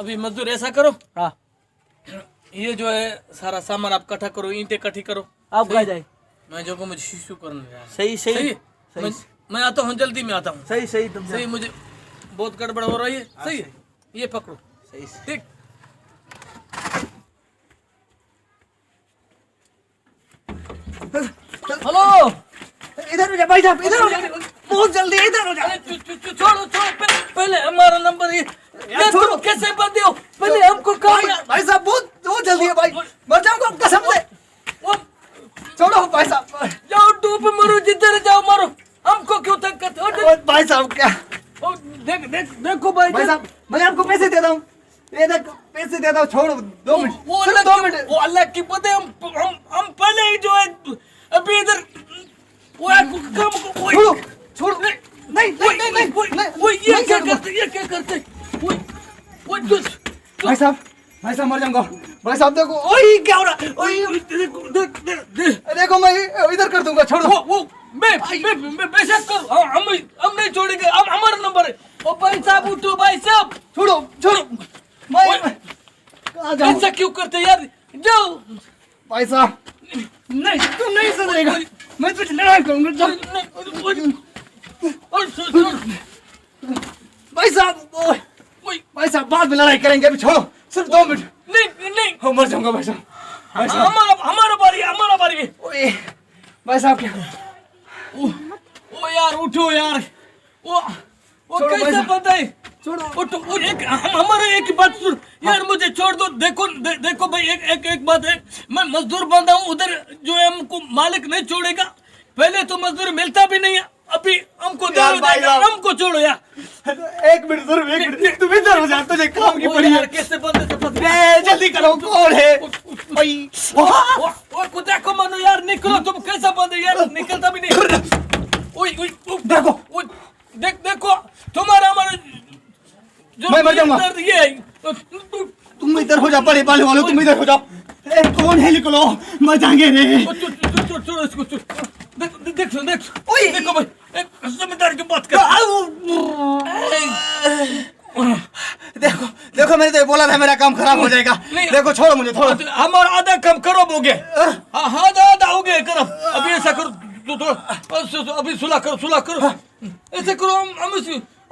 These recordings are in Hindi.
अभी मजदूर ऐसा करो, हाँ ये जो है सारा सामान आप इकट्ठा करो, ईंटें इकट्ठी करो। आप कहाँ जाए? मैं जो को मुझे शिशु करने यार। सही सही सही सही मैं आता हूँ, जल्दी में आता हूँ। सही सही तुम सही, मुझे बहुत गड़बड़ हो रही है। सही, ये पकड़ो। सही ठीक। हेलो, इधर हो जा भाई साहब, इधर हो जा, बहुत जल्दी इधर हो जा। छोड़ो छोड़ो, पहले हमारा नंबर ये छोड़ो। कैसे बंदे हो, पहले हमको काम। भाई साहब बहुत जल्दी है भाई, मर जाऊंगा कसम से। छोड़ो भाई साहब, जाओ डूब मरो, जिधर जाओ मरो, हमको क्यों तंग करते हो? भाई साहब क्या? देखो भाई साहब, मैं आपको पैसे देता हूँ, ये देख पैसे देता हूँ, छोड़ो 2 मिनट, वो सिर्फ 2 मिनट। वो अल्लाह की पता है, हम पहले ही जो है अभी इधर वो काम को छोड़ो छोड़ो, नहीं नहीं नहीं वो ये क्या करते भाई साहब, भाई साहब मर जाऊंगा। भाई साहब देखो, ओए क्या हो रहा, ओए देखो मैं इधर कर दूंगा, छोड़ो। वो मैं बेशक करो, हम नहीं छोड़ेंगे, अब हमारा नंबर है। ओ भाई साहब उठो, भाई साहब छोड़ो छोड़ो, मैं कहाँ जाऊँ? ऐसा क्यों करते यार, जाओ। भाई साहब नहीं, तू नहीं सुधरेगा, मैं तुझे लड़ाई करूंगा, जाओ। भाई साहब, भाई साहब बाद में लड़ाई करेंगे, अभी छोड़ो, सिर्फ 2 मिनट। नहीं हो मर जाऊंगा भाई साहब, भाई साहब हमारा बारी है। ओए भाई साहब क्या? ओ यार उठो यार, वो छोड़ो भाई कैसे साहब। पता है, छोड़ो। उठो, हमारा एक बात सुन यार, मुझे छोड़ दो। देखो भाई, एक बात है, मैं मजदूर बंदा हूँ, उधर जो है हमको मालिक नहीं छोड़ेगा। पहले तो मजदूर मिलता भी नहीं है, अभी हमको हमको छोड़ो यार। 1 मिनट सिर्फ 1 मिनट, तुम इधर हो जा, तुझे काम की पड़ी है। कैसे बंदे से फंस जल्दी करो, कौन है भाई? वो कुत्ता को मानो यार, निकलो तुम, कैसा बंदे यार, निकलता भी नहीं। देखो देखो तुम्हारा हमारा जो मैं मर जाऊंगा। दर्द ये है। तुम इधर हो जा, बड़े बाल वालों, तुम इधर हो जाओ। कौन है, निकलो, मर जाएंगे रे। छोड़ो इसको, देखो भाई, एक समझदार की बात कर। देखो देखो, मैंने तो बोला था मेरा काम खराब हो जाएगा। देखो छोड़ो मुझे, थोड़ा हमारा आधा काम खराब हो गया, आधा हो गया खराब। अभी ऐसा करो, अभी सुलह करो, ऐसे करो,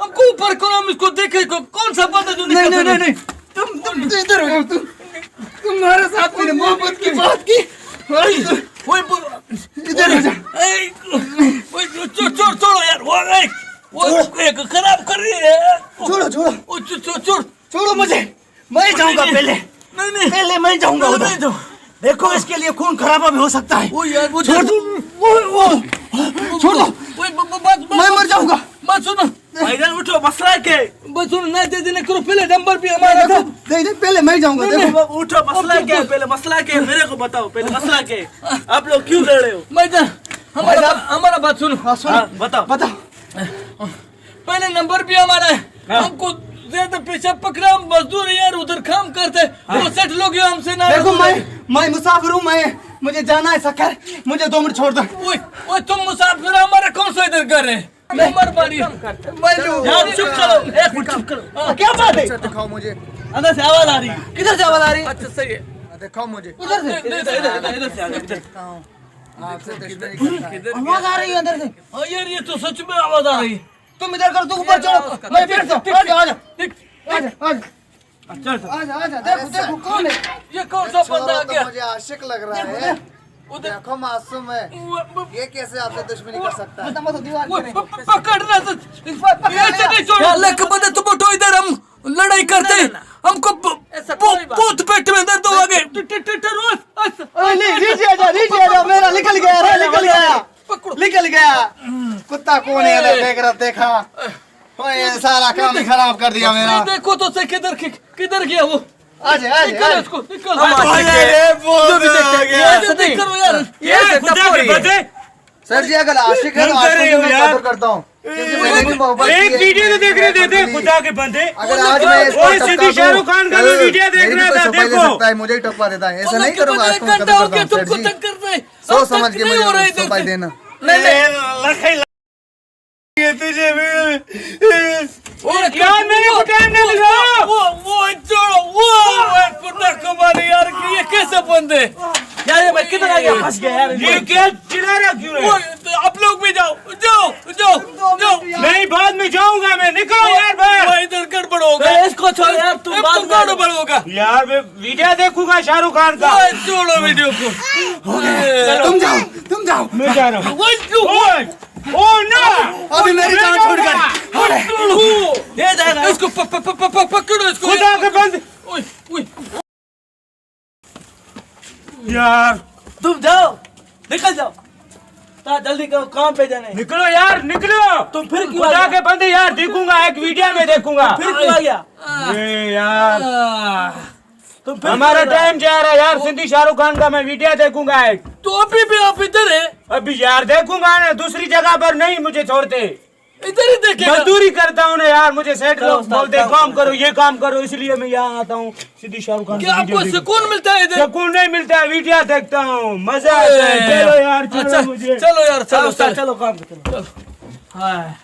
हमको ऊपर करो, हम इसको देखे कौन सा बंदा जो नहीं, तुम इधर हो जाओ, तुम्हारे साथ मैंने मोहब्बत की बात की। इधर हो जाओ, छोड़ो यार, वो एक खराब कर रही है। छोड़ो मुझे, मैं जाऊंगा पहले। नहीं पहले मैं जाऊंगा उधर। देखो इसके लिए खून खराबा भी हो सकता है। वो यार, वो छोड़ दो, मैं मर जाऊंगा। बात सुनो भाईजान, उठो, मसला क्या है? बस सुनो, ना देने करो, पहले नंबर भी हमारा था। नहीं, पहले मैं जाऊंगा। देखो उठो, मसला क्या है? पहले मसला क्या है मेरे को बताओ, पहले मसला क्या है? आप लोग क्यों लड़ रहे हो? हमारा बात सुनो। बताओ। पहले नंबर भी हमारा है, हमको ज्यादा पीछे पकड़ा, हम मजदूर यार, उधर काम करते, वो सेठ लोग हमसे ना। देखो मैं मुसाफिर हूँ, मुझे जाना है सकर, मुझे 2 मिनट छोड़ दो। ओए तुम मुसाफिर, हमारा कौन सा इधर घर है? नंबर बारी यार चुप करो, 1 मिनट चुप करो। क्या बात है? दिखाओ मुझे, अंदर से आवाज आ रही है। किधर से आवाज आ रही है? अच्छा सही है, दिखाओ मुझे। इधर से इधर से देखता हूँ आपसे दुश्मनी करता है। आवाज आ रही है अंदर से। यार, ये तो सच में आवाज आ रही है। तुम इधर कर, तुम ऊपर चढ़ो, मैं बैठ जाऊँ। आजा देखो कौन है ये, कौन सा बंदा आ तो गया? मुझे आशिक लग रहा है। देखो मासूम है, ये कैसे आपसे दुश्मनी कर सकता है? पकड़ना तो ऐसे नहीं छोड़। अल्लाह के बंदे, तुम उठो इधर, हम लड़ाई करते, हमको बहुत पेट में दर्द हो गए। नीचे आजा, मेरा निकल गया। कुत्ता कौन है? देख रहा, देखा, सारा काम ही खराब कर दिया मेरा। देखो तो सही, किधर गया वो? आजा इसको निकल। करो यार, सर जी, अगर आशिक है तो आशिक मैं कदर करता हूँ, क्योंकि मैंने भी मोहब्बत की है। एक वीडियो तो देखने देते खुदा के बंदे। अगर आज मैं इसको ओए, सिद्धि शाहरुख खान का भी वीडियो देख रहा था, देखो। सकता है, मुझे ही टपका देता है। ऐसा नहीं करूँगा, आज तुम कदर करता हूँ तुमको सर जी। तंग कर रहे, सोच समझ के मुझे सफाई देना। तुझे यार, मेरे को टाइम नहीं लगा। वो छोड़ ऐसे बंदे यार ये मैं किधर आ गया, फंस गया यार। ये क्या चिल्ला रहा क्यों है? तो आप लोग भी जाओ जाओ जाओ जाओ। नहीं, बाद में जाऊंगा मैं, निकलो यार बाहर। वो इधर गड़बड़ होगा, अरे इसको छोड़ यार, तू अब बाद तो में आ जा। गड़बड़ होगा। यार मैं वीडियो देखूंगा शाहरुख खान का। ओए, छोड़ो वीडियो को। तुम जाओ मैं जा रहा हूँ। ओए, क्यों? ओए, ओ नो, अभी मेरी जान छोड़कर ये जाएगा इसको पकड़ो इसको। खुदा के बंद। ओए, ओए। यार तुम जाओ, निकल जाओ, जल्दी करो, काम पे जाने। निकलो यार, निकलो। तुम फिर क्यों आ खुदा गया? के बंदे यार, देखूंगा एक वीडियो में देखूंगा। फिर क्यों आ गया? ये यार तुम फिर हमारा क्यों आ गया? टाइम जा रहा है यार, सिंधी शाहरुख खान का मैं वीडियो देखूंगा एक। तो अभी भी आप इधर है, अभी यार देखूंगा ना, दूसरी जगह पर नहीं मुझे छोड़ते। इधर ही देखेगा। मजदूरी करता हूँ ना यार, मुझे सेठ चलो लोग उस्ताद, बोलते काम काम करो, ये काम करो, इसलिए मैं यहाँ आता हूँ सिंधी शाहरुख खान क्या की आपको वीडियो सुकून मिलता है इधर? सुकून नहीं मिलता है, वीडियो देखता हूँ, मजा आता है। चलो यार, अच्छा, चलो मुझे। चलो यार, चलो चलो उस्ताद, चलो। चलो काम पे चलो। हाँ